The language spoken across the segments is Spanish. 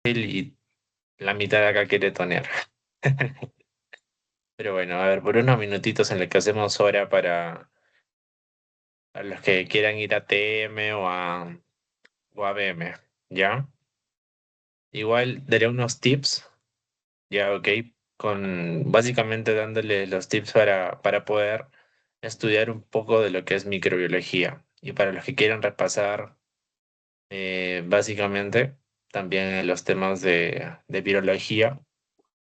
y la mitad de acá quiere tonear. Pero bueno, a ver, por unos minutitos en lo que hacemos hora para los que quieran ir a TM o a BM, ¿ya? Igual daré unos tips, ya, ok, con básicamente dándole los tips para poder estudiar un poco de lo que es microbiología. Y para los que quieran repasar, básicamente, también los temas de virología,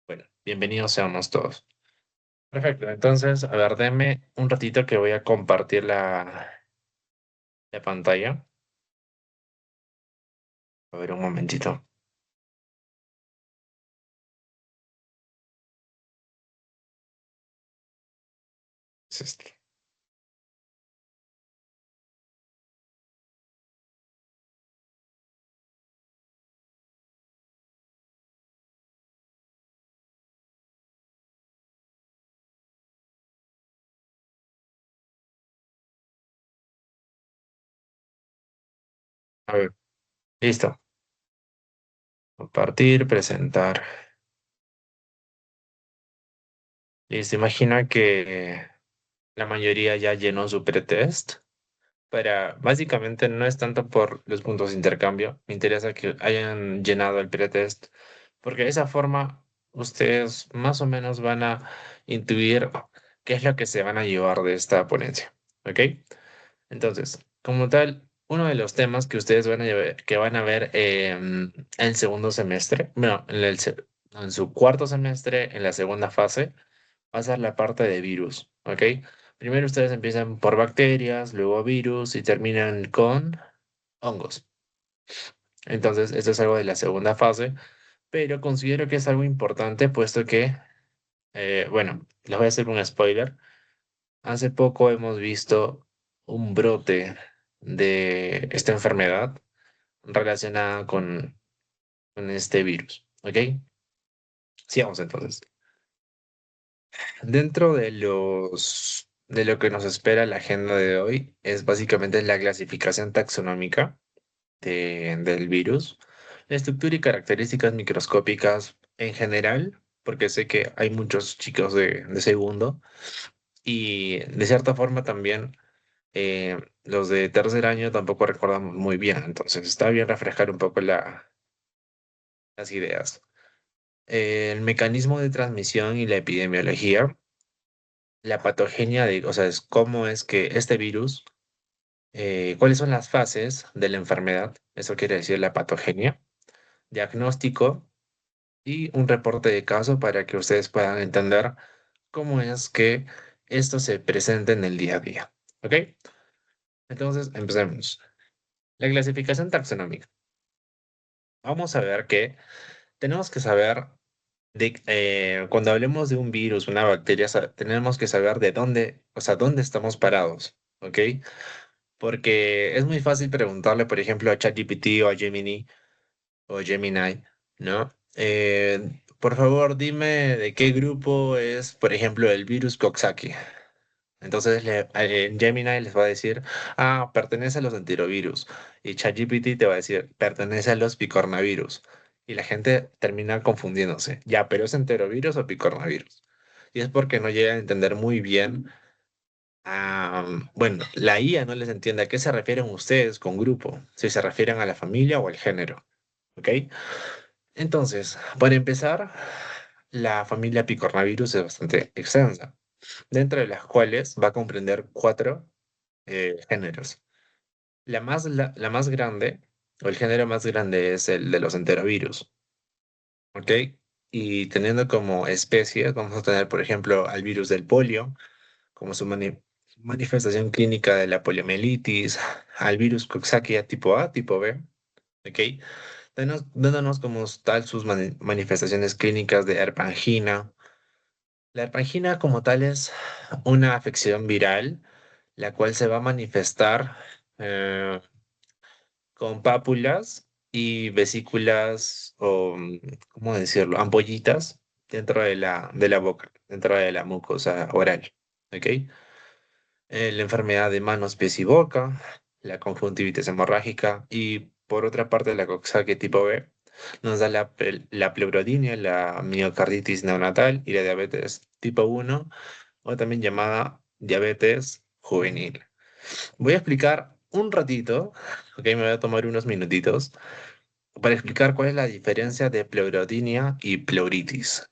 bueno, bienvenidos seamos todos. Perfecto, entonces, a ver, denme un ratito que voy a compartir la pantalla. A ver, un momentito. Es este. A ver, listo. Compartir, presentar. Listo, imagina que la mayoría ya llenó su pretest. Básicamente no es tanto por los puntos de intercambio, me interesa que hayan llenado el pretest, porque de esa forma ustedes más o menos van a intuir qué es lo que se van a llevar de esta ponencia, ¿ok? Entonces, como tal, uno de los temas que ustedes van a ver en segundo semestre, bueno, en su cuarto semestre, en la segunda fase, va a ser la parte de virus, ¿ok? Primero ustedes empiezan por bacterias, luego virus y terminan con hongos. Entonces, esto es algo de la segunda fase, pero considero que es algo importante puesto que, bueno, les voy a hacer un spoiler. Hace poco hemos visto un brote de esta enfermedad relacionada con este virus, ¿ok? Sigamos entonces. Dentro de lo que nos espera la agenda de hoy es básicamente la clasificación taxonómica del virus, la estructura y características microscópicas en general, porque sé que hay muchos chicos de segundo y de cierta forma también los de tercer año tampoco recordamos muy bien, entonces está bien refrescar un poco las ideas. El mecanismo de transmisión y la epidemiología, la patogenia o sea, es cómo es que este virus, cuáles son las fases de la enfermedad, eso quiere decir la patogenia, diagnóstico y un reporte de caso para que ustedes puedan entender cómo es que esto se presenta en el día a día. ¿Ok? Entonces, empecemos. La clasificación taxonómica. Vamos a ver que tenemos que saber cuando hablemos de un virus, una bacteria, tenemos que saber de dónde, o sea, dónde estamos parados. ¿Ok? Porque es muy fácil preguntarle, por ejemplo, a ChatGPT o Gemini, ¿no? Por favor, dime de qué grupo es, por ejemplo, el virus Coxsackie. Entonces, Gemini les va a decir, pertenece a los enterovirus. Y ChatGPT te va a decir, pertenece a los picornavirus. Y la gente termina confundiéndose. Ya, pero ¿es enterovirus o picornavirus? Y es porque no llegan a entender muy bien. Bueno, la IA no les entiende a qué se refieren ustedes con grupo, si se refieren a la familia o al género. ¿Ok? Entonces, para empezar, la familia Picornavirus es bastante extensa, dentro de las cuales va a comprender cuatro géneros. La más grande, o el género más grande, es el de los enterovirus, ¿ok? Y teniendo como especies, vamos a tener, por ejemplo, al virus del polio, como su manifestación clínica de la poliomielitis, al virus Coxsackie tipo A, tipo B, ¿ok? Dándonos como tal sus manifestaciones clínicas de herpangina. La herpangina como tal es una afección viral, la cual se va a manifestar eh, con pápulas y vesículas, o, ¿cómo decirlo? Ampollitas dentro de la boca, dentro de la mucosa oral. ¿Ok? La enfermedad de manos, pies y boca, la conjuntivitis hemorrágica y por otra parte la Coxsackie tipo B. Nos da la pleurodimia, la miocarditis neonatal y la diabetes tipo 1, o también llamada diabetes juvenil. Voy a explicar un ratito, ok, me voy a tomar unos minutitos para explicar cuál es la diferencia de pleurodimia y pleuritis.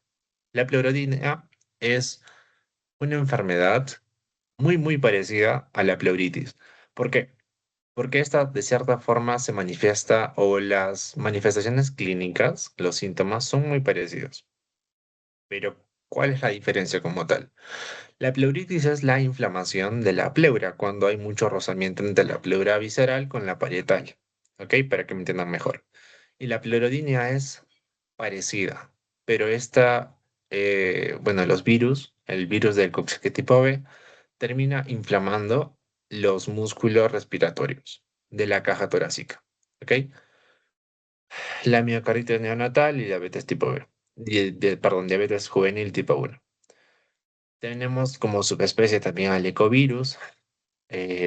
La pleurodimia es una enfermedad muy parecida a la pleuritis. ¿Por qué? Porque esta de cierta forma se manifiesta o las manifestaciones clínicas, los síntomas son muy parecidos. Pero, ¿cuál es la diferencia como tal? La pleuritis es la inflamación de la pleura cuando hay mucho rozamiento entre la pleura visceral con la parietal. ¿Ok? Para que me entiendan mejor. Y la pleurodimia es parecida, pero bueno, los virus, el virus del Coxsackie tipo B, termina inflamando los músculos respiratorios de la caja torácica. ¿Ok? La miocarditis neonatal y diabetes tipo B. Perdón, diabetes juvenil tipo 1. Tenemos como subespecie también al ecovirus,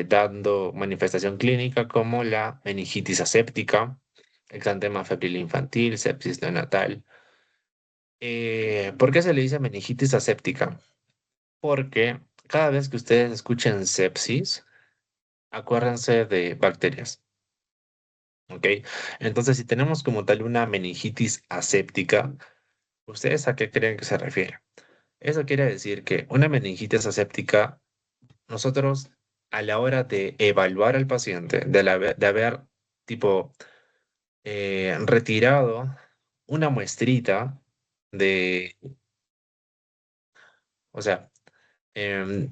dando manifestación clínica como la meningitis aséptica, exantema febril infantil, sepsis neonatal. ¿Por qué se le dice meningitis aséptica? Porque cada vez que ustedes escuchen sepsis, acuérdense de bacterias, ¿ok? Entonces, si tenemos como tal una meningitis aséptica, ¿ustedes a qué creen que se refiere? Eso quiere decir que una meningitis aséptica, nosotros a la hora de evaluar al paciente, de haber tipo retirado una muestrita de, o sea,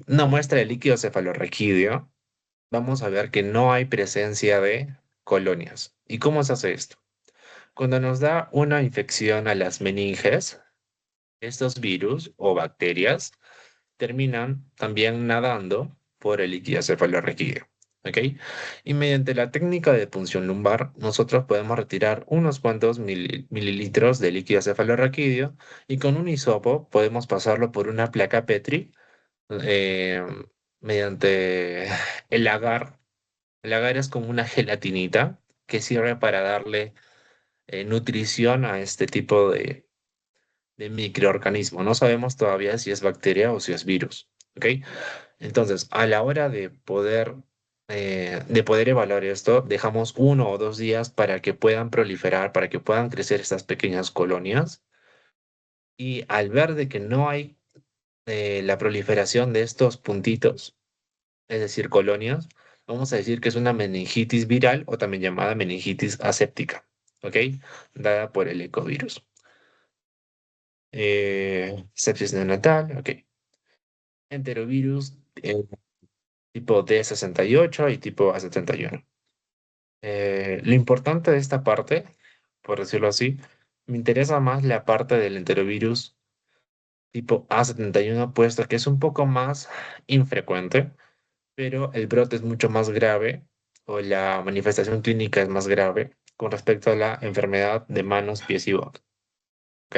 una muestra de líquido cefalorraquídeo, vamos a ver que no hay presencia de colonias. ¿Y cómo se hace esto? Cuando nos da una infección a las meninges, estos virus o bacterias terminan también nadando por el líquido cefalorraquídeo. ¿Ok? Y mediante la técnica de punción lumbar, nosotros podemos retirar unos cuantos mililitros de líquido cefalorraquídeo y con un hisopo podemos pasarlo por una placa Petri eh, mediante el agar. El agar es como una gelatinita que sirve para darle nutrición a este tipo de microorganismo. No sabemos todavía si es bacteria o si es virus. ¿Ok? Entonces, a la hora de poder evaluar esto, dejamos 1 o 2 días para que puedan proliferar, para que puedan crecer estas pequeñas colonias. Y al ver de que no hay la proliferación de estos puntitos, es decir, colonias, vamos a decir que es una meningitis viral o también llamada meningitis aséptica, ¿ok? Dada por el ecovirus. Sepsis neonatal, ok. Enterovirus tipo D68 y tipo A71. Lo importante de esta parte, por decirlo así, me interesa más la parte del enterovirus tipo A71, puesto que es un poco más infrecuente, pero el brote es mucho más grave o la manifestación clínica es más grave con respecto a la enfermedad de manos, pies y boca. ¿Ok?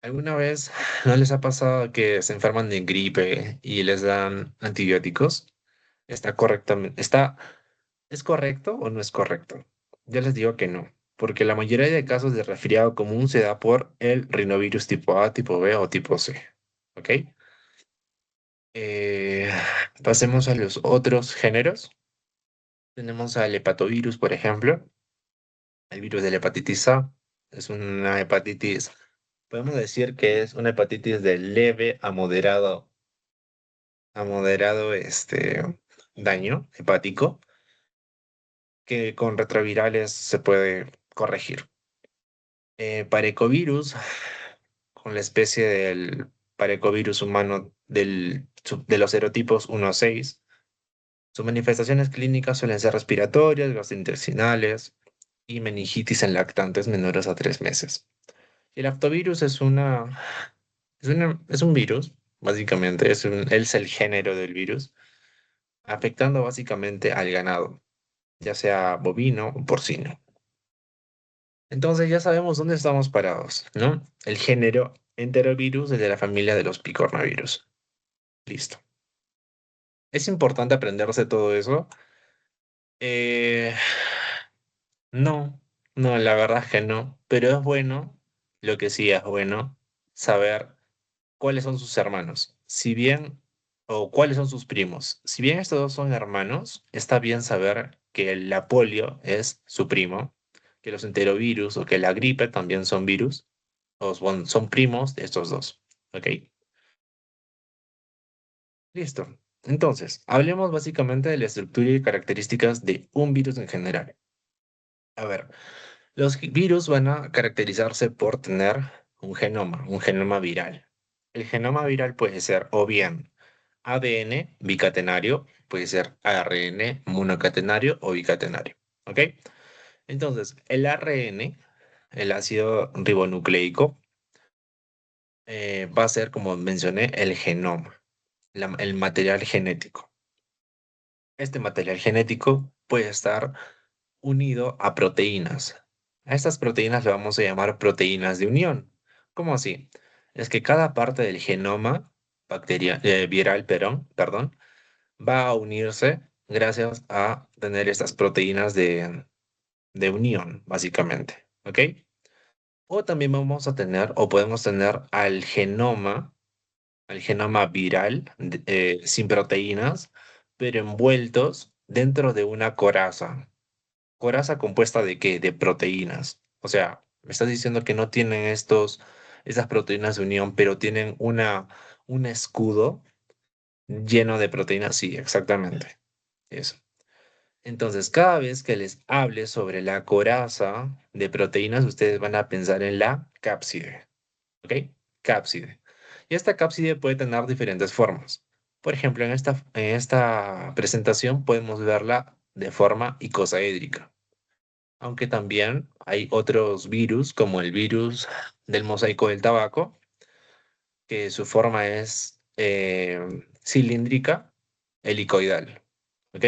¿Alguna vez no les ha pasado que se enferman de gripe y les dan antibióticos? ¿Es correcto o no es correcto? Yo les digo que no, porque la mayoría de casos de resfriado común se da por el rinovirus tipo A, tipo B o tipo C. ¿Ok? Eh, Pasemos a los otros géneros. Tenemos al hepatovirus, por ejemplo, el virus de la hepatitis A. Es una hepatitis, podemos decir que es una hepatitis de leve a moderado daño hepático que con retrovirales se puede corregir. Parecovirus, con la especie del parecovirus humano de los serotipos 1 a 6. Sus manifestaciones clínicas suelen ser respiratorias, gastrointestinales y meningitis en lactantes menores a 3 meses. El aftovirus es un virus, básicamente, es el género del virus, afectando básicamente al ganado, ya sea bovino o porcino. Entonces ya sabemos dónde estamos parados, ¿no? El género enterovirus es de la familia de los picornavirus. Listo. ¿Es importante aprenderse todo eso? Eh, no, No, la verdad es que no, pero es bueno, lo que sí es bueno, saber cuáles son sus hermanos. Si bien, o cuáles son sus primos. Si bien estos dos son hermanos, está bien saber que la polio es su primo, que los enterovirus o que la gripe también son virus, o son primos de estos dos. ¿Ok? Listo. Entonces, hablemos básicamente de la estructura y características de un virus en general. A ver, los virus van a caracterizarse por tener un genoma viral. El genoma viral puede ser o bien ADN bicatenario, puede ser ARN monocatenario o bicatenario. ¿Ok? Entonces, el ARN, el ácido ribonucleico, va a ser, como mencioné, el genoma, el material genético. Este material genético puede estar unido a proteínas. A estas proteínas le vamos a llamar proteínas de unión. ¿Cómo así? Es que cada parte del genoma viral, perdón, va a unirse gracias a tener estas proteínas de unión, básicamente. ¿Ok? O también vamos a tener, o podemos tener al genoma viral sin proteínas, pero envueltos dentro de una coraza. ¿Coraza compuesta de qué? De proteínas. O sea, me estás diciendo que no tienen estas proteínas de unión, pero tienen un escudo lleno de proteínas. Sí, exactamente. Eso. Entonces, cada vez que les hable sobre la coraza de proteínas, ustedes van a pensar en la cápside. ¿Ok? Cápside. Y esta cápside puede tener diferentes formas. Por ejemplo, en esta presentación podemos verla de forma icosaédrica, aunque también hay otros virus, como el virus del mosaico del tabaco, que su forma es cilíndrica, helicoidal. ¿Ok?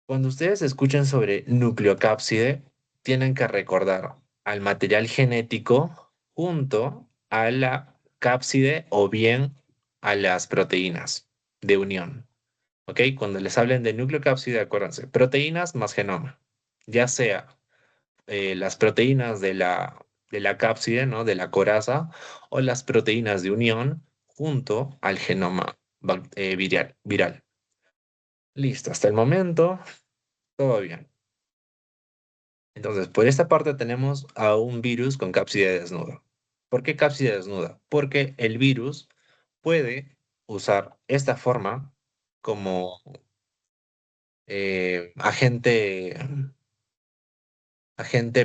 Cuando ustedes escuchen sobre nucleocápside, tienen que recordar al material genético junto a la cápside o bien a las proteínas de unión. ¿Ok? Cuando les hablen de nucleocápside, acuérdense, proteínas más genoma, ya sea las proteínas de la cápside, ¿no? De la coraza, o las proteínas de unión junto al genoma viral. Listo, hasta el momento, todo bien. Entonces, por esta parte tenemos a un virus con cápside desnuda. ¿Por qué cápside desnuda? Porque el virus puede usar esta forma como agente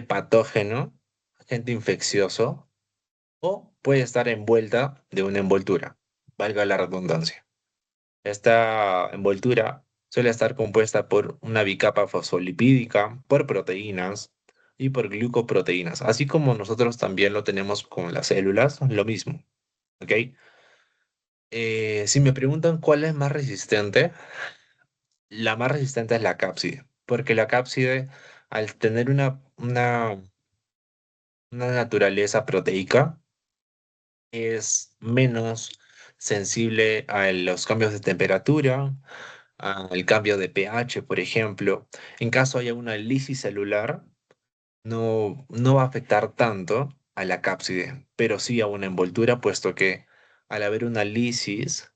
patógeno, agente infeccioso, o puede estar envuelta de una envoltura, valga la redundancia. Esta envoltura suele estar compuesta por una bicapa fosfolipídica, por proteínas y por glucoproteínas, así como nosotros también lo tenemos con las células, lo mismo, ¿ok? Si me preguntan cuál es más resistente, la más resistente es la cápside, porque la cápside, al tener una naturaleza proteica, es menos sensible a los cambios de temperatura, al cambio de pH, por ejemplo. En caso haya una lisis celular, no va a afectar tanto a la cápside, pero sí a una envoltura, puesto que al haber una lisis,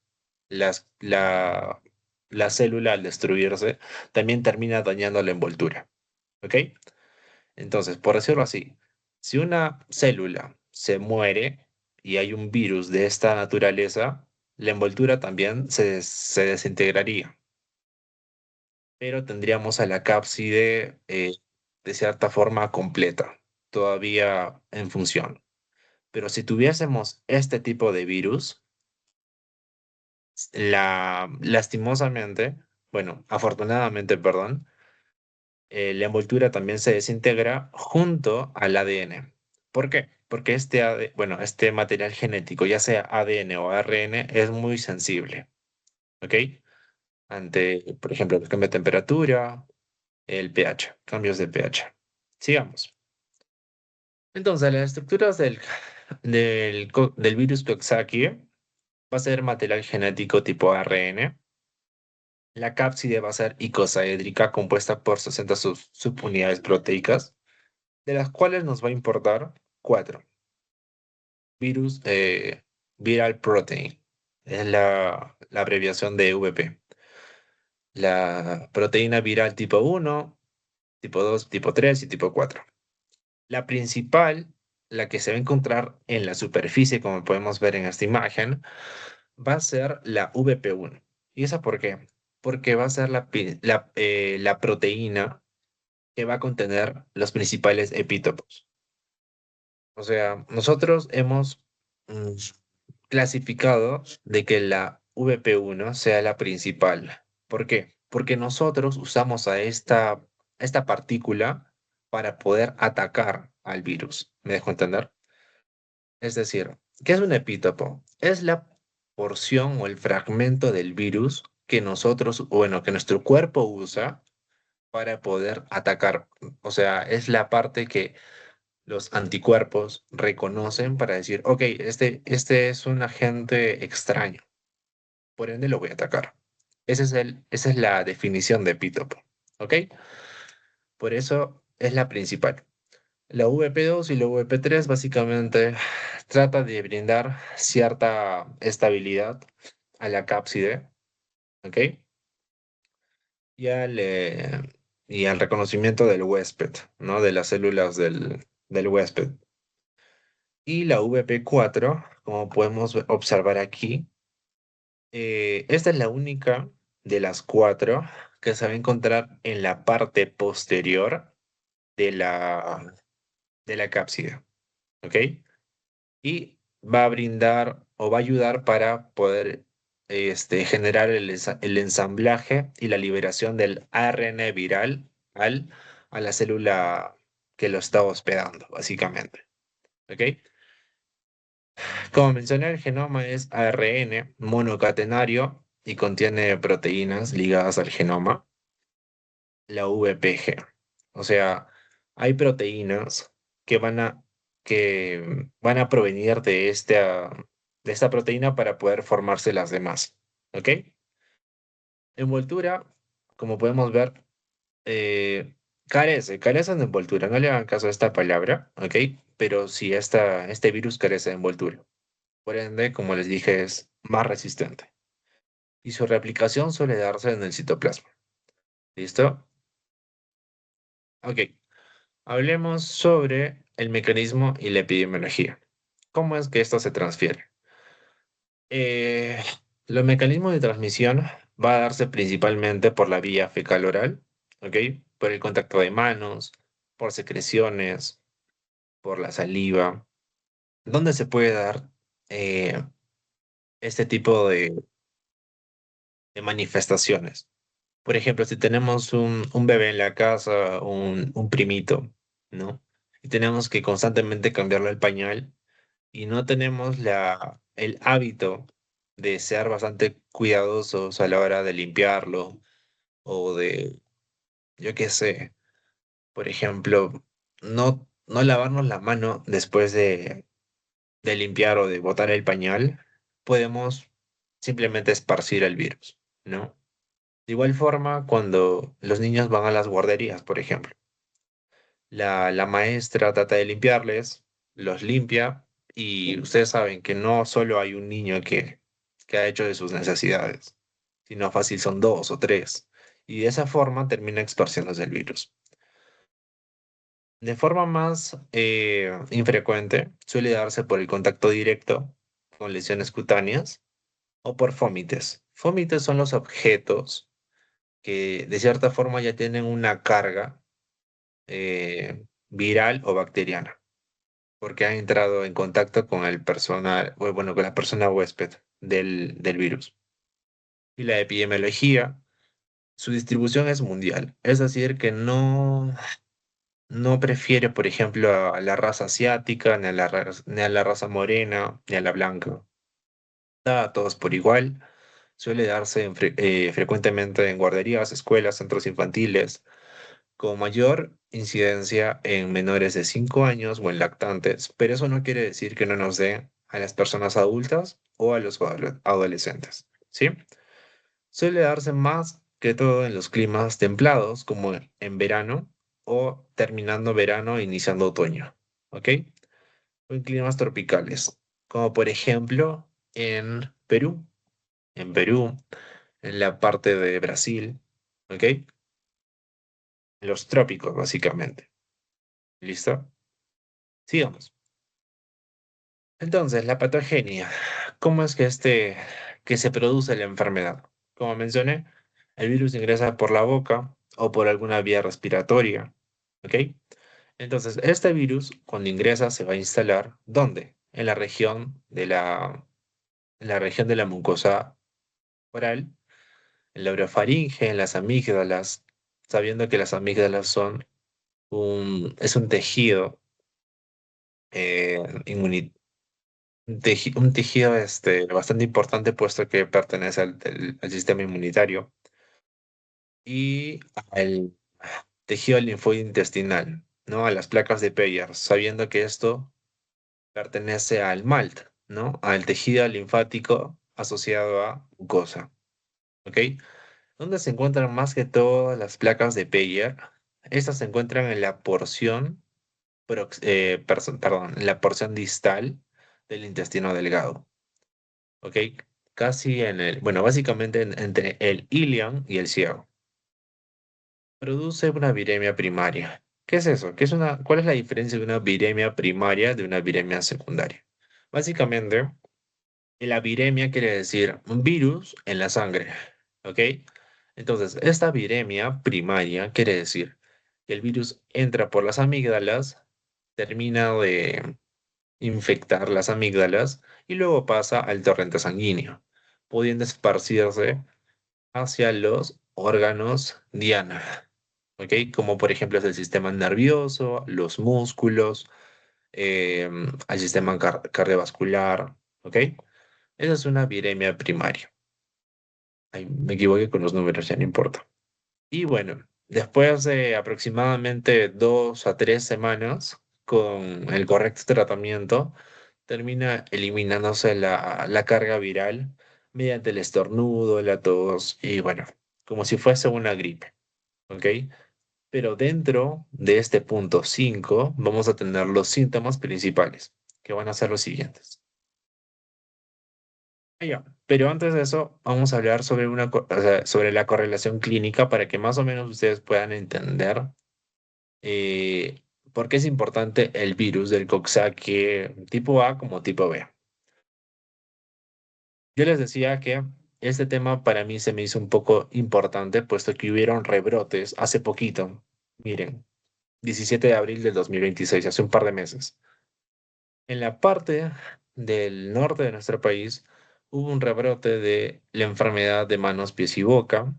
las- la, la célula al destruirse también termina dañando la envoltura. ¿Ok? Entonces, por decirlo así, si una célula se muere y hay un virus de esta naturaleza, la envoltura también se desintegraría, pero tendríamos a la cápside de cierta forma completa, todavía en función. Pero si tuviésemos este tipo de virus, lastimosamente, bueno, afortunadamente, perdón, la envoltura también se desintegra junto al ADN. ¿Por qué? Porque este material genético, ya sea ADN o ARN, es muy sensible, ¿ok? Ante, por ejemplo, el cambio de temperatura, el pH, cambios de pH. Sigamos. Entonces, las estructuras del virus Coxsackie va a ser material genético tipo ARN. La cápside va a ser icosaédrica compuesta por 60 subunidades proteicas, de las cuales nos va a importar cuatro. Virus, Viral Protein, es la abreviación de VP. La proteína viral tipo 1, tipo 2, tipo 3 y tipo 4. La principal, la que se va a encontrar en la superficie, como podemos ver en esta imagen, va a ser la VP1. ¿Y esa por qué? Porque va a ser la proteína que va a contener los principales epítopos. O sea, nosotros hemos mm, clasificado de que la VP1 sea la principal. ¿Por qué? Porque nosotros usamos a esta partícula para poder atacar al virus. ¿Me dejo entender? Es decir, ¿qué es un epítopo? Es la porción o el fragmento del virus que nosotros, bueno, que nuestro cuerpo usa para poder atacar. O sea, es la parte que los anticuerpos reconocen para decir, ok, este es un agente extraño, por ende lo voy a atacar. Esa es la definición de epítopo, ¿ok? Por eso es la principal. La VP2 y la VP3 básicamente trata de brindar cierta estabilidad a la cápside, ¿ok? Y y al reconocimiento del huésped, ¿no? De las células del huésped. Y la VP4, como podemos observar aquí, esta es la única de las cuatro que se va a encontrar en la parte posterior de la cápside, ¿ok? Y va a brindar o va a ayudar para poder generar el ensamblaje y la liberación del ARN viral a la célula que lo está hospedando, básicamente, ¿ok? Como mencioné, el genoma es ARN monocatenario y contiene proteínas ligadas al genoma, la VPG. O sea, hay proteínas que van a provenir de esta proteína para poder formarse las demás. ¿Ok? Envoltura, como podemos ver, carece de envoltura. No le hagan caso a esta palabra, ¿ok? Pero sí, este virus carece de envoltura. Por ende, como les dije, es más resistente. Y su replicación suele darse en el citoplasma. ¿Listo? Ok. Hablemos sobre el mecanismo y la epidemiología. ¿Cómo es que esto se transfiere? Eh, los mecanismos de transmisión va a darse principalmente por la vía fecal-oral, ¿ok? Por el contacto de manos, por secreciones, por la saliva. ¿Dónde se puede dar eh, este tipo de manifestaciones? Por ejemplo, si tenemos un bebé en la casa, un primito, ¿no? Y tenemos que constantemente cambiarle el pañal y no tenemos el hábito de ser bastante cuidadosos a la hora de limpiarlo o de, yo qué sé, por ejemplo, no lavarnos la mano después de limpiar o de botar el pañal, podemos simplemente esparcir el virus, ¿no? De igual forma, cuando los niños van a las guarderías, por ejemplo, la maestra trata de limpiarles, los limpia y ustedes saben que no solo hay un niño que ha hecho de sus necesidades, sino fácil son dos o tres. Y de esa forma termina esparciéndose el virus. De forma más infrecuente, suele darse por el contacto directo con lesiones cutáneas o por fómites. Fómites son los objetos que de cierta forma ya tienen una carga viral o bacteriana, porque han entrado en contacto con el personal, o bueno, con la persona huésped del virus. Y la epidemiología, su distribución es mundial, es decir, que no prefiere, por ejemplo, a la raza asiática, ni a la raza morena, ni a la blanca. Da a todos por igual. Suele darse frecuentemente en guarderías, escuelas, centros infantiles, con mayor incidencia en menores de 5 años o en lactantes, pero eso no quiere decir que no nos dé a las personas adultas o a los adolescentes, ¿sí? Suele darse más que todo en los climas templados, como en verano o terminando verano e iniciando otoño, ¿ok? O en climas tropicales, como por ejemplo en Perú, en la parte de Brasil, ¿ok? En los trópicos, básicamente. ¿Listo? Sigamos. Entonces, la patogenia. ¿Cómo es que que se produce la enfermedad? Como mencioné, el virus ingresa por la boca o por alguna vía respiratoria, ¿ok? Entonces, este virus, cuando ingresa, se va a instalar, ¿dónde? En la región de la mucosa oral, en la orofaringe, en las amígdalas, sabiendo que las amígdalas es un tejido eh, inmuni- un tejido bastante importante puesto que pertenece al sistema inmunitario y al tejido linfoide intestinal, ¿no? A las placas de Peyer, sabiendo que esto pertenece al MALT, ¿no? Al tejido linfático asociado a mucosa, ¿ok? ¿Dónde se encuentran más que todas las placas de Peyer? Estas se encuentran en la porción, perdón, en la porción distal del intestino delgado. ¿Ok? Casi bueno, básicamente entre el ilion y el ciego. Produce una viremia primaria. ¿Qué es eso? ¿Cuál es la diferencia de una viremia primaria de una viremia secundaria? Básicamente, la viremia quiere decir un virus en la sangre. ¿Ok? Entonces, esta viremia primaria quiere decir que el virus entra por las amígdalas, termina de infectar las amígdalas y luego pasa al torrente sanguíneo, pudiendo esparcirse hacia los órganos diana, ¿ok? Como por ejemplo es el sistema nervioso, los músculos, el sistema cardiovascular, ¿ok? Esa es una viremia primaria. Ay, me equivoqué con los números, ya no importa. Y bueno, después de aproximadamente 2 a 3 semanas, con el correcto tratamiento, termina eliminándose la carga viral mediante el estornudo, la tos y bueno, como si fuese una gripe, ¿ok? Pero dentro de este punto 5 vamos a tener los síntomas principales, que van a ser los siguientes. Ya. Pero antes de eso, vamos a hablar sobre o sea, sobre la correlación clínica para que más o menos ustedes puedan entender eh, por qué es importante el virus del Coxsackie tipo A como tipo B. Yo les decía que este tema para mí se me hizo un poco importante, puesto que hubieron rebrotes hace poquito. Miren, 17 de abril del 2026, hace un par de meses. En la parte del norte de nuestro país hubo un rebrote de la enfermedad de manos, pies y boca,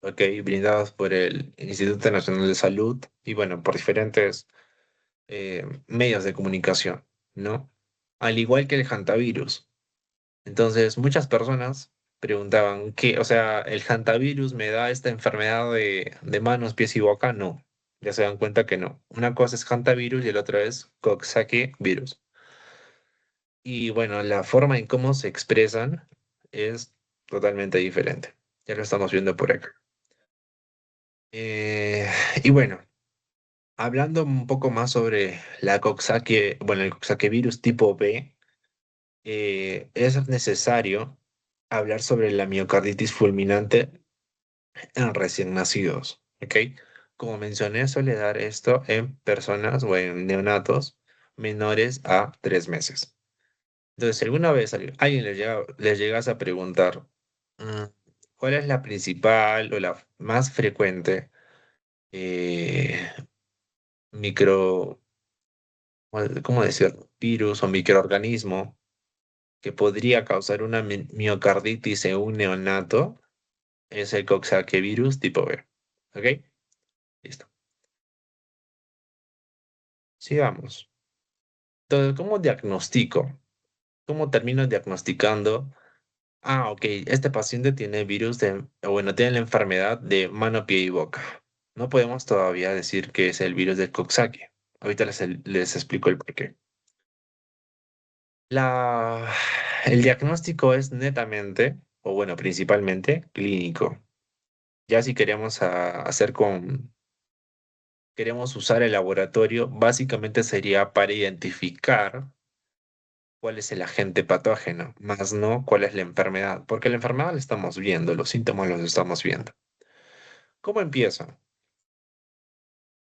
ok, brindados por el Instituto Nacional de Salud y bueno, por diferentes medios de comunicación, ¿no? Al igual que el hantavirus. Entonces, muchas personas preguntaban, ¿qué? O sea, ¿el hantavirus me da esta enfermedad de manos, pies y boca? No. Ya se dan cuenta que no. Una cosa es hantavirus y el otro es Coxsackie virus. Y bueno, la forma en cómo se expresan es totalmente diferente. Ya lo estamos viendo por acá. Eh, y bueno, hablando un poco más sobre el Coxsackie virus tipo B, es necesario hablar sobre la miocarditis fulminante en recién nacidos, ¿ok? Como mencioné, suele dar esto en personas o en neonatos menores a 3 meses. Entonces, si alguna vez alguien les llegas a preguntar, mm, ¿cuál es la principal o la más frecuente eh, micro, ¿cómo decirlo? Virus o microorganismo que podría causar una miocarditis en un neonato? Es el Coxsackie tipo B. ¿Ok? Listo. Sigamos. Entonces, ¿cómo diagnostico? ¿Cómo termino diagnosticando? Ah, ok, este paciente tiene o bueno, tiene la enfermedad de mano, pie y boca. No podemos todavía decir que es el virus del Coxsackie. Ahorita les explico el porqué. La, el diagnóstico es netamente, o bueno, principalmente clínico. Ya si queremos queremos usar el laboratorio, básicamente sería para identificar cuál es el agente patógeno, más no cuál es la enfermedad, porque la enfermedad la estamos viendo, los síntomas los estamos viendo. ¿Cómo empieza?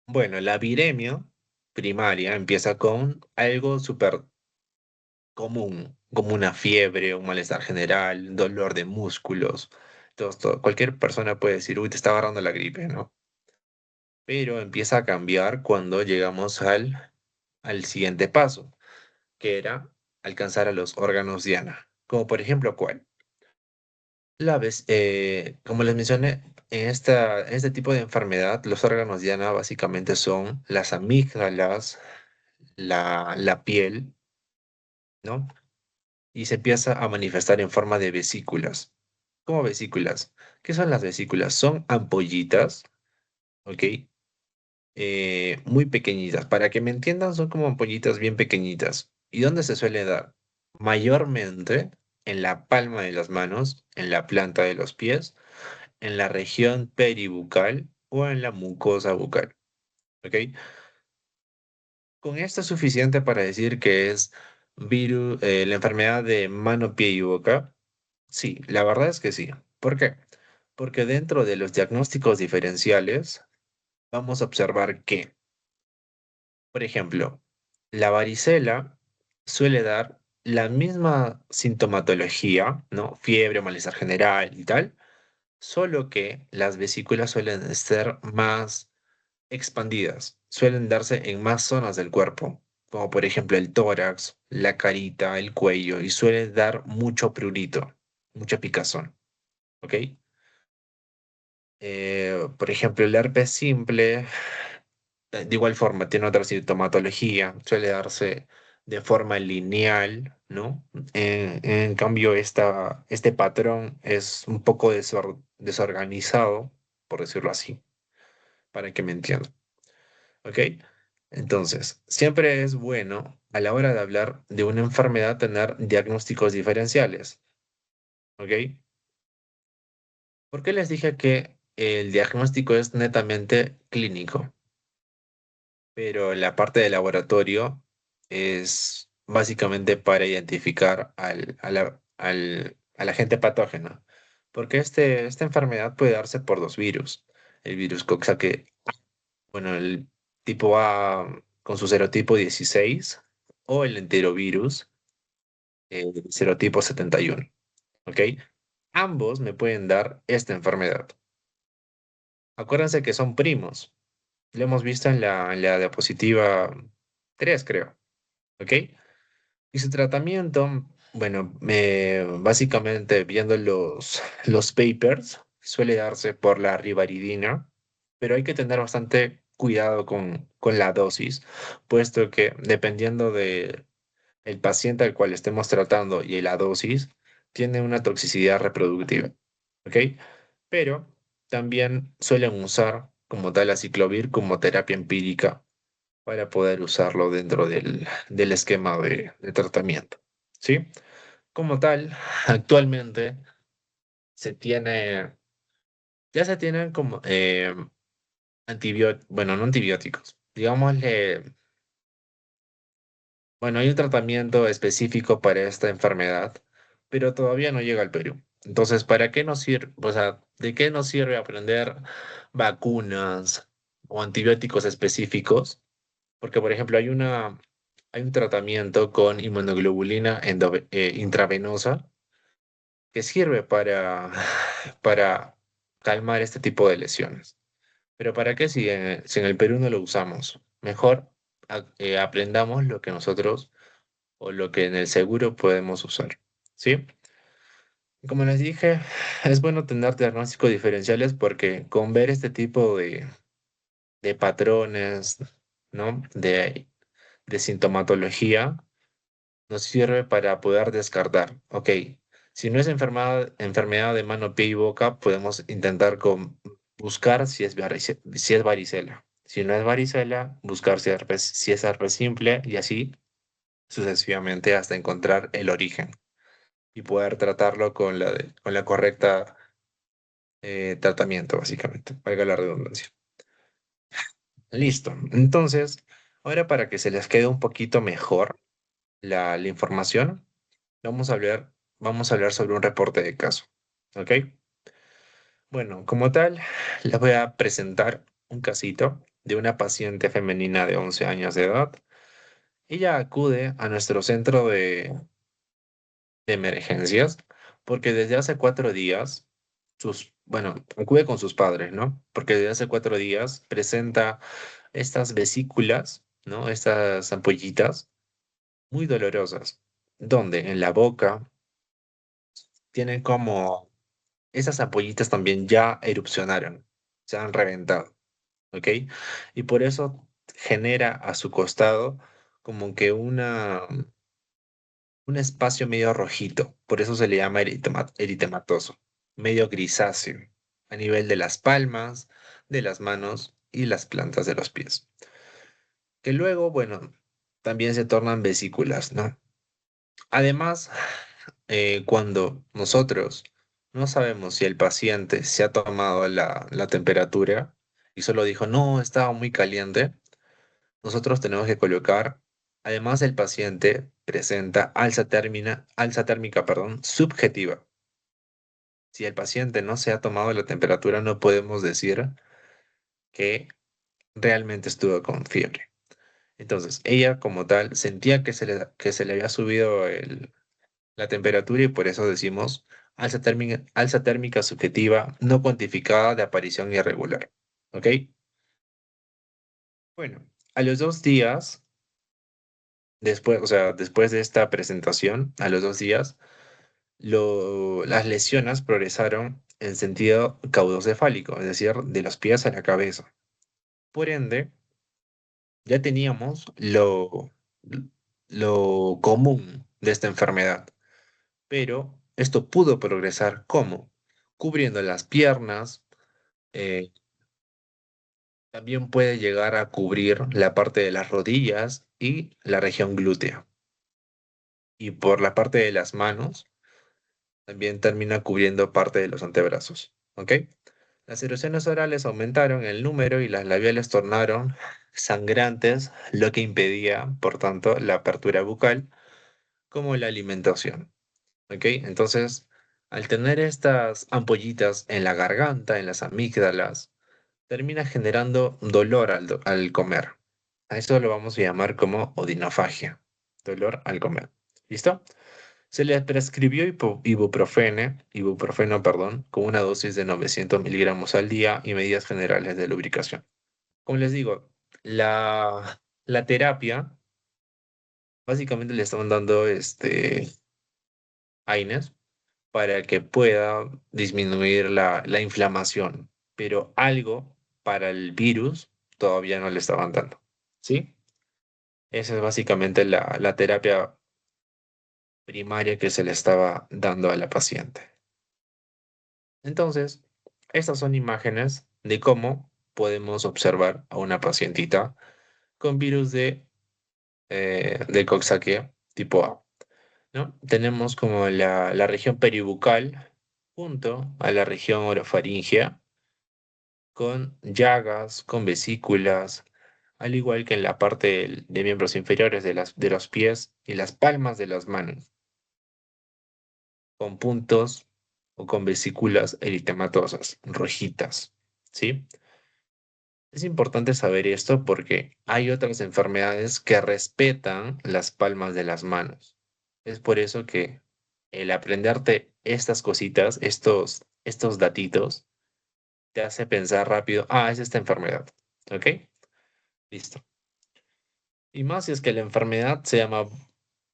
Bueno, la viremia primaria empieza con algo súper común, como una fiebre, un malestar general, dolor de músculos. Cualquier persona puede decir, uy, te está agarrando la gripe, ¿no? Pero empieza a cambiar cuando llegamos al siguiente paso, que era alcanzar a los órganos diana. Como por ejemplo, ¿cuál? Como les mencioné, en este tipo de enfermedad, los órganos diana básicamente son las amígdalas, la piel, ¿no? Y se empieza a manifestar en forma de vesículas. ¿Cómo vesículas? ¿Qué son las vesículas? Son ampollitas, ¿ok? Muy pequeñitas. Para que me entiendan, son como ampollitas bien pequeñitas. ¿Y dónde se suele dar? Mayormente en la palma de las manos, en la planta de los pies, en la región peribucal o en la mucosa bucal, ¿ok? Con esto es suficiente para decir que es la enfermedad de mano, pie y boca. Sí, la verdad es que sí. ¿Por qué? Porque dentro de los diagnósticos diferenciales vamos a observar que, por ejemplo, la varicela suele dar la misma sintomatología, ¿no? Fiebre, malestar general y tal, solo que las vesículas suelen ser más expandidas, suelen darse en más zonas del cuerpo, como por ejemplo el tórax, la carita, el cuello, y suele dar mucho prurito, mucha picazón, ¿ok? Por ejemplo, el herpes simple, de igual forma, tiene otra sintomatología, suele darse de forma lineal, ¿no? En cambio, este patrón es un poco desorganizado, por decirlo así, para que me entiendan, ¿ok? Entonces, siempre es bueno a la hora de hablar de una enfermedad tener diagnósticos diferenciales, ¿ok? ¿Por qué les dije que el diagnóstico es netamente clínico? Pero la parte de laboratorio es básicamente para identificar al agente patógeno, porque esta enfermedad puede darse por dos virus, el virus Coxsackie, bueno, el tipo A con su serotipo 16 o el enterovirus, serotipo 71, ¿ok? Ambos me pueden dar esta enfermedad. Acuérdense que son primos, lo hemos visto en la diapositiva 3, creo. ¿Ok? Y su tratamiento, bueno, básicamente viendo los papers, suele darse por la ribaridina, pero hay que tener bastante cuidado con la dosis, puesto que dependiendo de el paciente al cual estemos tratando y la dosis, tiene una toxicidad reproductiva. ¿Ok? Pero también suelen usar como tal aciclovir como terapia empírica para poder usarlo dentro del esquema de tratamiento. ¿Sí? Como tal, actualmente se tiene, ya se tienen como antibióticos, bueno, no antibióticos, digámosle, bueno, hay un tratamiento específico para esta enfermedad, pero todavía no llega al Perú. Entonces, ¿para qué nos sirve, o sea, de qué nos sirve aprender vacunas o antibióticos específicos? Porque, por ejemplo, hay un tratamiento con inmunoglobulina intravenosa que sirve para calmar este tipo de lesiones. Pero ¿para qué si en el Perú no lo usamos? Mejor aprendamos lo que nosotros o lo que en el seguro podemos usar. ¿Sí? Como les dije, es bueno tener diagnósticos diferenciales porque con ver este tipo de patrones, ¿no? De sintomatología, nos sirve para poder descartar. Ok, si no es enfermedad de mano, pie y boca, podemos intentar buscar si es varicela. Si no es varicela, buscar si es herpes simple y así sucesivamente hasta encontrar el origen y poder tratarlo con con la correcta tratamiento, básicamente, valga la redundancia. Listo. Entonces, ahora para que se les quede un poquito mejor la información, vamos a hablar sobre un reporte de caso. ¿Ok? Bueno, como tal, les voy a presentar un casito de una paciente femenina de 11 años de edad. Ella acude a nuestro centro de emergencias porque desde hace 4 días, bueno, acude con sus padres, ¿no? Porque desde hace 4 días presenta estas vesículas, ¿no? Estas ampollitas muy dolorosas, donde en la boca tienen como esas ampollitas también ya erupcionaron, se han reventado, ¿ok? Y por eso genera a su costado como que un espacio medio rojito, por eso se le llama eritematoso, medio grisáceo, a nivel de las palmas, de las manos y las plantas de los pies. Que luego, bueno, también se tornan vesículas, ¿no? Además, cuando nosotros no sabemos si el paciente se ha tomado la temperatura y solo dijo, no, estaba muy caliente, nosotros tenemos que colocar, además el paciente presenta alza térmica, perdón, subjetiva. Si el paciente no se ha tomado la temperatura, no podemos decir que realmente estuvo con fiebre. Entonces, ella como tal sentía que se le había subido la temperatura y por eso decimos alza térmica subjetiva no cuantificada de aparición irregular. ¿Ok? Bueno, a los 2 días, después, o sea, después de esta presentación, a los 2 días, las lesiones progresaron en sentido caudocefálico, es decir, de los pies a la cabeza. Por ende, ya teníamos lo común de esta enfermedad, pero esto pudo progresar ¿cómo? Cubriendo las piernas, eh, también puede llegar a cubrir la parte de las rodillas y la región glútea. Y por la parte de las manos, también termina cubriendo parte de los antebrazos. ¿Ok? Las erosiones orales aumentaron el número y las labiales tornaron sangrantes, lo que impedía, por tanto, la apertura bucal como la alimentación. ¿Ok? Entonces, al tener estas ampollitas en la garganta, en las amígdalas, termina generando dolor al comer. A eso lo vamos a llamar como odinofagia, dolor al comer. ¿Listo? Se le prescribió ibuprofeno, perdón, con una dosis de 900 miligramos al día y medidas generales de lubricación. Como les digo, la terapia, básicamente le estaban dando AINES para que pueda disminuir la inflamación, pero algo para el virus todavía no le estaban dando. ¿Sí? Esa es básicamente la terapia primaria que se le estaba dando a la paciente. Entonces, estas son imágenes de cómo podemos observar a una pacientita con virus de Coxsackie tipo A, ¿no? Tenemos como la región peribucal junto a la región orofaringea con llagas, con vesículas, al igual que en la parte de miembros inferiores de los pies y las palmas de las manos, con puntos o con vesículas eritematosas, rojitas, ¿sí? Es importante saber esto porque hay otras enfermedades que respetan las palmas de las manos. Es por eso que el aprenderte estas cositas, estos datitos, te hace pensar rápido, ah, es esta enfermedad. ¿Ok? Listo. Y más si es que la enfermedad se llama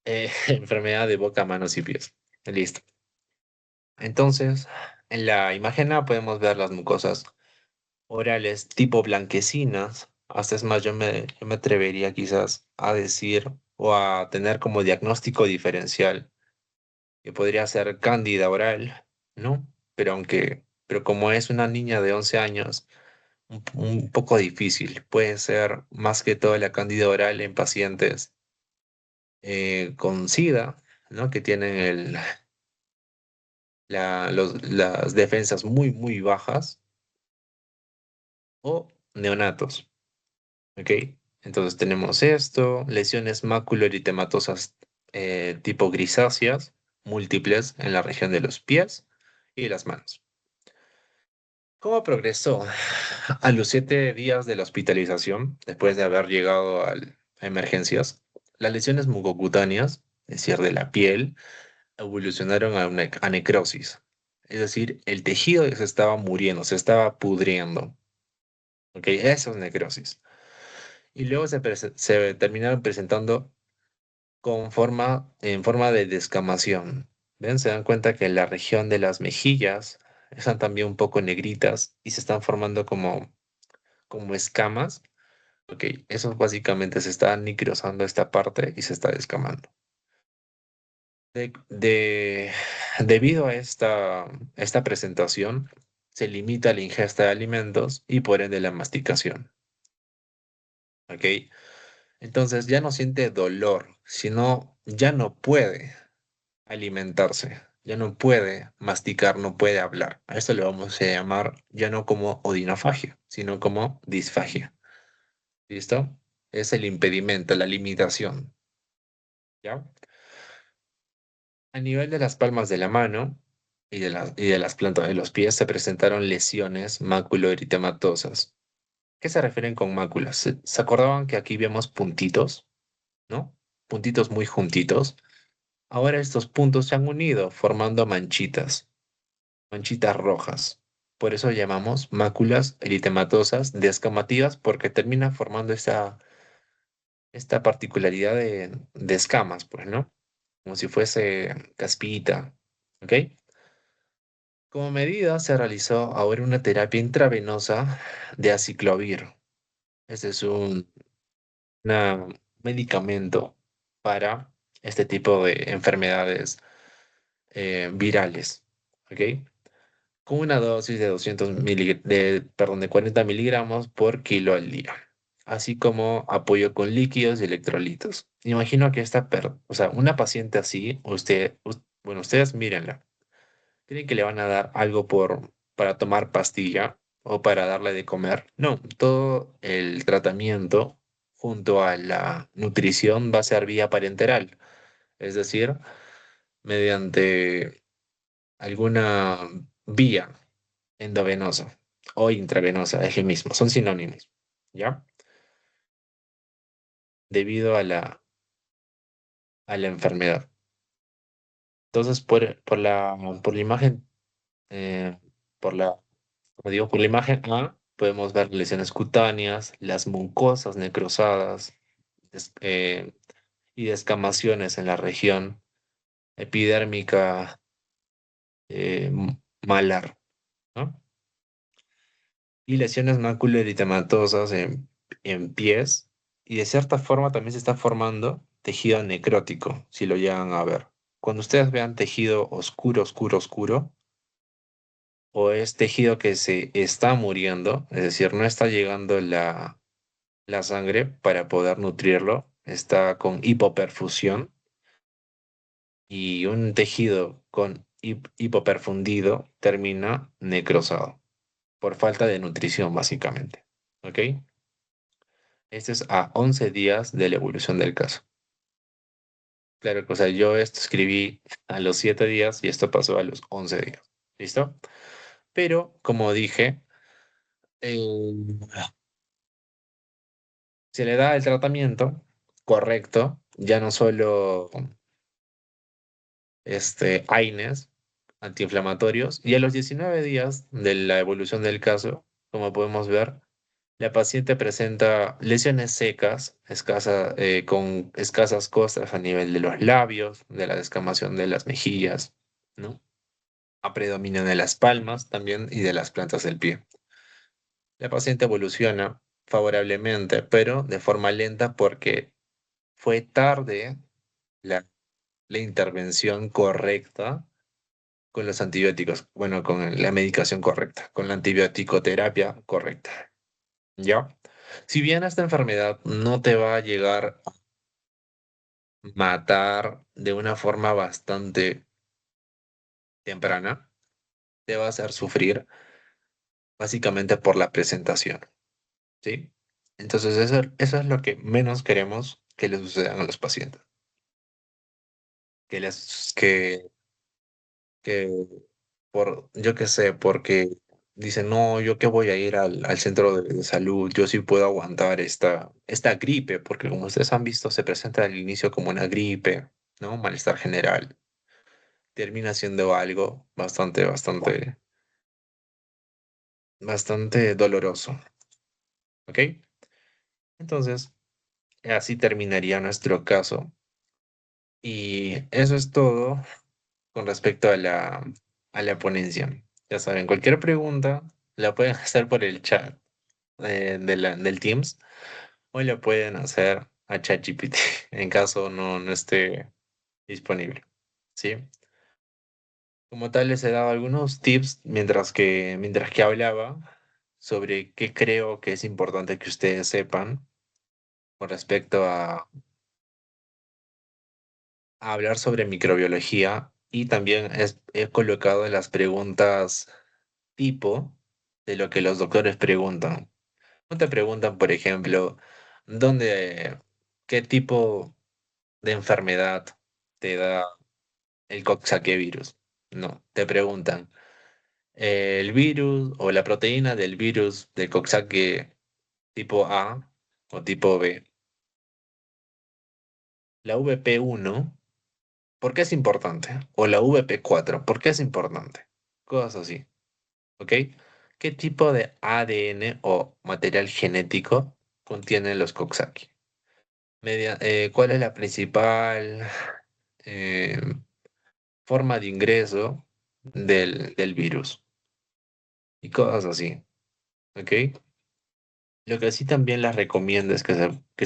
enfermedad de boca, manos y pies. Listo. Entonces, en la imagen A podemos ver las mucosas orales tipo blanquecinas. Hasta es más, yo me atrevería quizás a decir o a tener como diagnóstico diferencial que podría ser cándida oral, ¿no? Pero como es una niña de 11 años, un poco difícil. Puede ser más que todo la cándida oral en pacientes con SIDA, ¿no? Que tienen las defensas muy, muy bajas o neonatos, ¿ok? Entonces tenemos esto, lesiones maculoeritematosas tipo grisáceas, múltiples en la región de los pies y las manos. ¿Cómo progresó? A los 7 días de la hospitalización, después de haber llegado a emergencias, las lesiones mucocutáneas, es decir, de la piel, evolucionaron a necrosis. Es decir, el tejido se estaba muriendo, se estaba pudriendo. ¿Ok? Eso es necrosis. Y luego se terminaron presentando en forma de descamación. ¿Ven? Se dan cuenta que la región de las mejillas están también un poco negritas y se están formando como escamas. Ok, eso básicamente se está necrosando esta parte y se está descamando. De- de- Debido a esta presentación, se limita la ingesta de alimentos y por ende la masticación. ¿Ok? Entonces ya no siente dolor, sino ya no puede alimentarse, ya no puede masticar, no puede hablar. A esto le vamos a llamar ya no como odinofagia, sino como disfagia. ¿Listo? Es el impedimento, la limitación. ¿Ya? A nivel de las palmas de la mano y de las plantas de los pies se presentaron lesiones maculoeritematosas. ¿Qué se refieren con máculas? ¿Se acordaban que aquí vemos puntitos, ¿no? Puntitos muy juntitos. Ahora estos puntos se han unido formando manchitas, manchitas rojas. Por eso llamamos máculas eritematosas descamativas porque termina formando esta particularidad de escamas, pues, ¿no? Como si fuese caspita, ¿ok? Como medida se realizó ahora una terapia intravenosa de aciclovir. Este es un medicamento para este tipo de enfermedades virales, ¿ok? Con una dosis de 40 miligramos por kilo al día, así como apoyo con líquidos y electrolitos. Imagino que o sea, una paciente así, bueno, ustedes mírenla. ¿Creen que le van a dar algo para tomar pastilla o para darle de comer? No, todo el tratamiento junto a la nutrición va a ser vía parenteral, es decir, mediante alguna vía endovenosa o intravenosa, es lo mismo, son sinónimos, ¿ya? Debido a la enfermedad. Entonces, por la imagen, eh, por la como digo, por la imagen A podemos ver lesiones cutáneas, las mucosas necrosadas des- eh, y descamaciones en la región epidérmica malar, ¿no? Y lesiones maculoeritematosas en pies y de cierta forma también se está formando tejido necrótico, si lo llegan a ver. Cuando ustedes vean tejido oscuro, oscuro, oscuro, o es tejido que se está muriendo, es decir, no está llegando la sangre para poder nutrirlo, está con hipoperfusión y un tejido con hipoperfundido termina necrosado por falta de nutrición, básicamente. ¿Ok? Este es a 11 días de la evolución del caso. Claro que, o sea, yo esto escribí a los 7 días y esto pasó a los 11 días. ¿Listo? Pero, como dije, eh, se le da el tratamiento correcto, ya no solo AINES, antiinflamatorios, y a los 19 días de la evolución del caso, como podemos ver, la paciente presenta lesiones secas, con escasas costras a nivel de los labios, de la descamación de las mejillas, ¿no? A predominio de las palmas también y de las plantas del pie. La paciente evoluciona favorablemente, pero de forma lenta porque fue tarde la, la intervención correcta con los antibióticos, bueno, con la medicación correcta, con la antibiótico-terapia correcta, ¿ya? Si bien esta enfermedad no te va a llegar a matar de una forma bastante temprana te va a hacer sufrir básicamente por la presentación, ¿sí? Entonces eso es lo que menos queremos que le sucedan a los pacientes. Que les, que por, yo qué sé, porque dicen, no, yo qué voy a ir al centro de salud, yo sí puedo aguantar esta gripe, porque como ustedes han visto, se presenta al inicio como una gripe, ¿no? Malestar general. Termina siendo algo bastante doloroso, ¿ok? Entonces, así terminaría nuestro caso. Y eso es todo con respecto a la ponencia. Ya saben, cualquier pregunta la pueden hacer por el chat del Teams o la pueden hacer a ChatGPT en caso no esté disponible. ¿Sí? Como tal, les he dado algunos tips mientras que hablaba sobre qué creo que es importante que ustedes sepan con respecto a hablar sobre microbiología y también he colocado las preguntas tipo de lo que los doctores preguntan. No te preguntan, por ejemplo, ¿dónde, qué tipo de enfermedad te da el Coxsackie-virus? No, te preguntan, ¿el virus o la proteína del virus de Coxsackie tipo A o tipo B? La VP1, ¿por qué es importante? O la VP4, ¿por qué es importante? Cosas así, ¿ok? ¿Qué tipo de ADN o material genético contienen los Coxsackie? ¿Cuál es la principal eh, forma de ingreso del virus? Y cosas así, ¿ok? Lo que sí también les recomiendo es que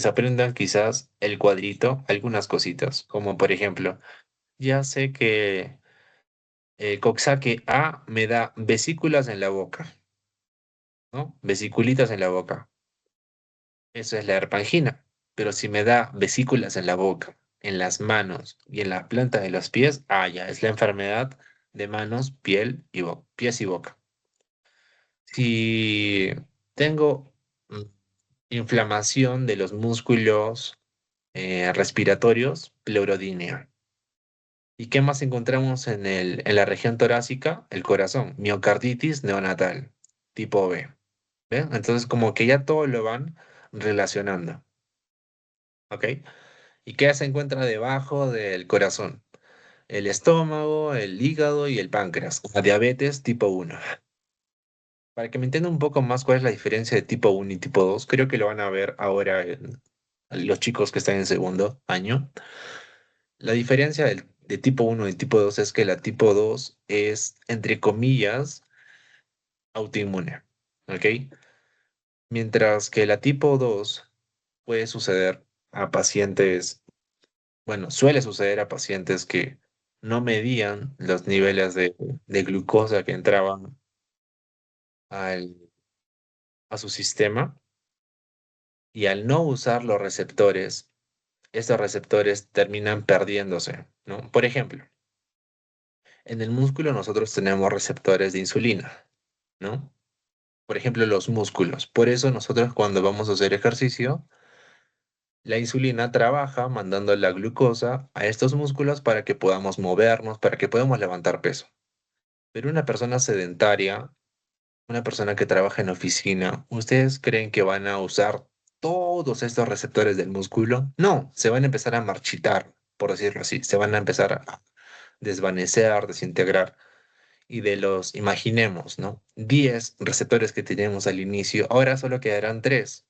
se aprendan quizás el cuadrito, algunas cositas, como por ejemplo, ya sé que Coxsackie A me da vesículas en la boca, ¿no? Vesiculitas en la boca. Eso es la herpangina. Pero si me da vesículas en la boca, en las manos y en la planta de los pies, ya, es la enfermedad de manos, pies y boca. Si tengo mm, inflamación de los músculos respiratorios, pleurodinea. ¿Y qué más encontramos en la región torácica? El corazón, miocarditis neonatal, tipo B. ¿Ven? Entonces, como que ya todo lo van relacionando. ¿Ok? ¿Y qué se encuentra debajo del corazón? El estómago, el hígado y el páncreas. La diabetes tipo 1. Para que me entiendan un poco más cuál es la diferencia de tipo 1 y tipo 2, creo que lo van a ver ahora los chicos que están en segundo año. La diferencia de tipo 1 y tipo 2 es que la tipo 2 es, entre comillas, autoinmune. ¿Ok? Mientras que la tipo 2 puede suceder a pacientes, bueno, suele suceder a pacientes que no medían los niveles de glucosa que entraban al, a su sistema y al no usar los receptores, estos receptores terminan perdiéndose, ¿no? Por ejemplo, en el músculo nosotros tenemos receptores de insulina, ¿no? Por ejemplo, los músculos. Por eso nosotros cuando vamos a hacer ejercicio, la insulina trabaja mandando la glucosa a estos músculos para que podamos movernos, para que podamos levantar peso. Pero una persona sedentaria, una persona que trabaja en oficina, ¿ustedes creen que van a usar todos estos receptores del músculo? No, se van a empezar a marchitar, por decirlo así, se van a empezar a desvanecer, desintegrar. Y de los, imaginemos, ¿no? 10 receptores que teníamos al inicio, ahora solo quedarán 3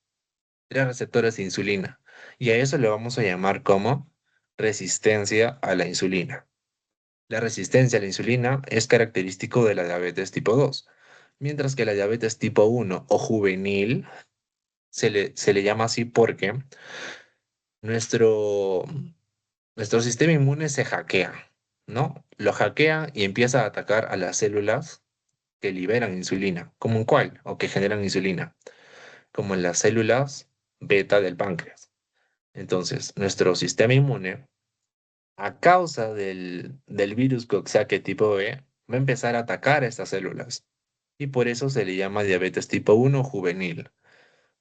receptores de insulina. Y a eso le vamos a llamar como resistencia a la insulina. La resistencia a la insulina es característico de la diabetes tipo 2, mientras que la diabetes tipo 1 o juvenil se le llama así porque nuestro, nuestro sistema inmune se hackea, ¿no? Lo hackea y empieza a atacar a las células que liberan insulina. ¿Como en cuál? O que generan insulina, como en las células beta del páncreas. Entonces, nuestro sistema inmune, a causa del virus Coxsackie tipo B, va a empezar a atacar a estas células. Y por eso se le llama diabetes tipo 1 juvenil.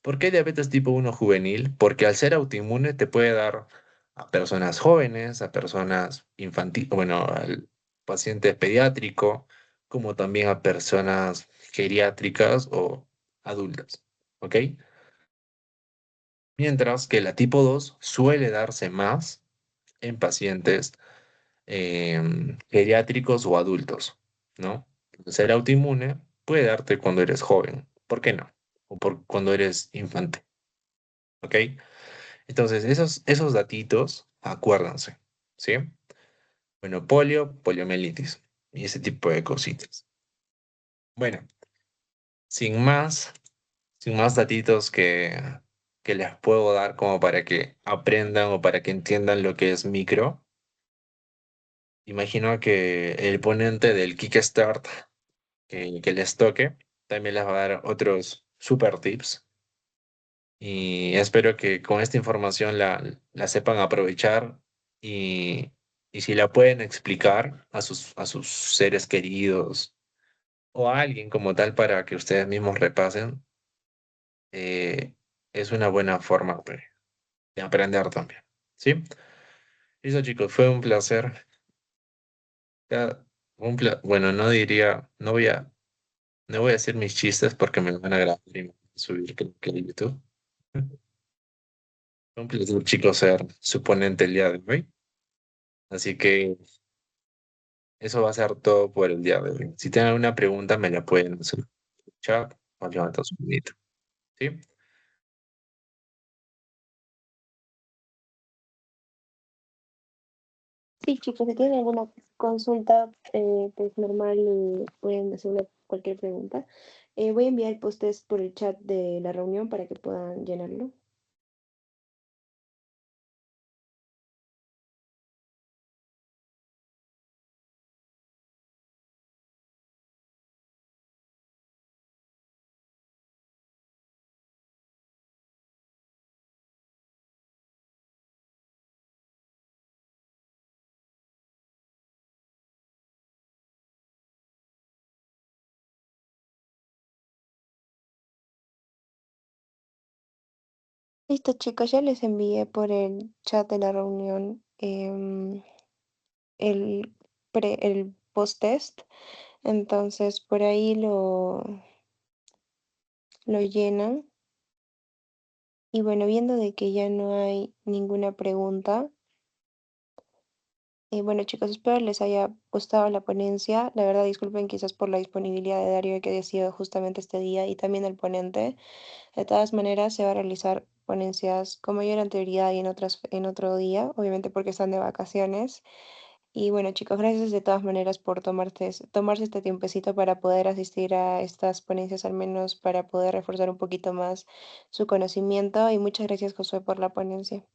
¿Por qué diabetes tipo 1 juvenil? Porque al ser autoinmune te puede dar a personas jóvenes, a personas infantiles, bueno, al paciente pediátrico, como también a personas geriátricas o adultas. ¿Ok? Mientras que la tipo 2 suele darse más en pacientes geriátricos o adultos, ¿no? Ser autoinmune puede darte cuando eres joven, ¿por qué no? O cuando eres infante, ¿ok? Entonces, esos datitos, acuérdense, ¿sí? Bueno, poliomielitis y ese tipo de cositas. Bueno, sin más, sin más datitos que les puedo dar como para que aprendan o para que entiendan lo que es micro, imagino que el ponente del Kickstart que les toque también les va a dar otros super tips y espero que con esta información la sepan aprovechar y, y si la pueden explicar a sus seres queridos o a alguien como tal para que ustedes mismos repasen, es una buena forma de aprender también. ¿Sí? Eso chicos, fue un placer. Bueno, no diría, no voy a hacer mis chistes porque me van a grabar y me van a subir creo que a YouTube. Fue un placer, chicos, ser su ponente el día de hoy. Así que eso va a ser todo por el día de hoy. Si tienen alguna pregunta, me la pueden hacer en el chat o levantar su dedito. ¿Sí? Sí, chicos, si tienen alguna consulta, pues normal, pueden hacerme cualquier pregunta. Voy a enviar el post-test por el chat de la reunión para que puedan llenarlo. Listo, chicos, ya les envié por el chat de la reunión el, el post-test. Entonces, por ahí lo llenan. Y bueno, viendo de que ya no hay ninguna pregunta, bueno, chicos, espero les haya gustado la ponencia. La verdad, disculpen quizás por la disponibilidad de Darío que haya sido justamente este día y también el ponente. De todas maneras, se va a realizar ponencias con mayor anterioridad y en otro día, obviamente porque están de vacaciones. Y bueno, chicos, gracias de todas maneras por tomarse este tiempecito para poder asistir a estas ponencias, al menos para poder reforzar un poquito más su conocimiento. Y muchas gracias, Josué, por la ponencia.